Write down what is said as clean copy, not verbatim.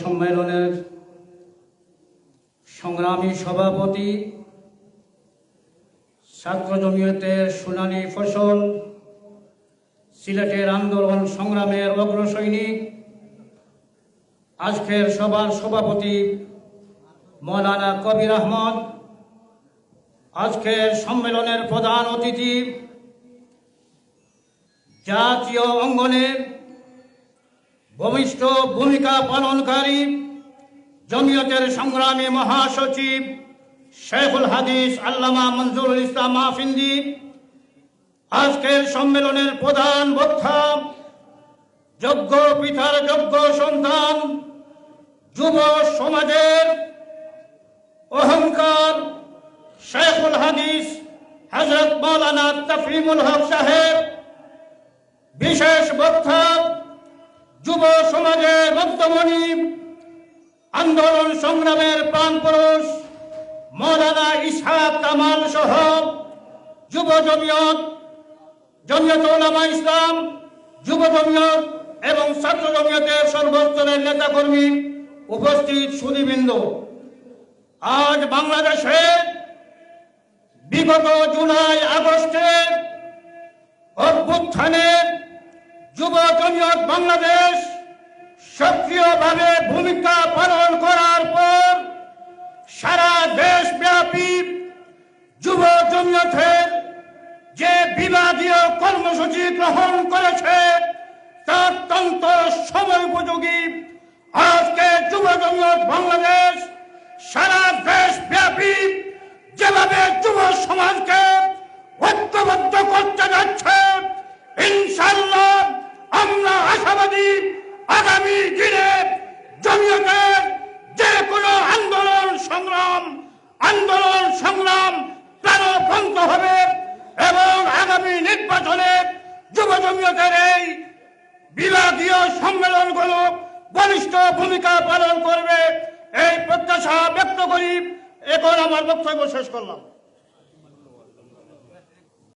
সম্মেলনের সংগ্রামী সভাপতি, ছাত্র জমিয়তের সোনালী ফসল, সিলেটের আন্দোলন সংগ্রামের অগ্রসৈনিক, আজকের সভার সভাপতি মৌলানা কবির আহমদ, আজকের সম্মেলনের প্রধান অতিথি, জাতীয় অঙ্গনে ভূমিষ্ঠ ভূমিকা পালনকারী জমিয়তের সংগ্রামী মহাসচিব শেখুল হাদিস আল্লামা মনজুরুল ইসলাম মাহফিন্দি, আজকের সম্মেলনের প্রধান বক্তা, যোগ্য পিতার যোগ্য সন্তান, যুব সমাজের অহংকার শেখুল হাদিস হযরত মাওলানা তাফহিমুল হক সাহেব, বিশেষ বক্তা যুব সমাজের মধ্যমণি, আন্দোলন সংগ্রামের প্রাণপুরুষ মৌলানা ইসহাক কামাল সহ যুব জমিয়ত, জমিয়ত উলামা ইসলাম, যুব জমিয়ত এবং ছাত্র জমিয়তের সর্বস্তরের নেতাকর্মী, উপস্থিত সুধীবৃন্দ, আজ বাংলাদেশে বিগত জুলাই আগস্টের অভ্যুত্থানে যুব জমিয়ত বাংলাদেশ সক্রিয়ভাবে ভূমিকা পালন করার পর সারা দেশব্যাপী যুব জমিয়তের যে বিভাগীয় কর্মসূচি গ্রহণ করেছে তা অত্যন্ত সময় উপযোগী। আজকে যুব জমিয়ত বাংলাদেশ সারা দেশব্যাপী যেভাবে যুব সমাজকে ঐক্যবদ্ধ করতে যাচ্ছে, ইনশাআল্লাহ আমরা আশাবাদী আগামী দিনে জমিয়তের যে কোনো আন্দোলন সংগ্রাম প্রাণবন্ত হবে এবং আগামী নির্বাচনে যুব জমিয়তের এই বিভাগীয় সম্মেলনগুলো বলিষ্ঠ ভূমিকা পালন করবে, এই প্রত্যাশা ব্যক্ত করি। এখন আমার বক্তব্য শেষ করলাম।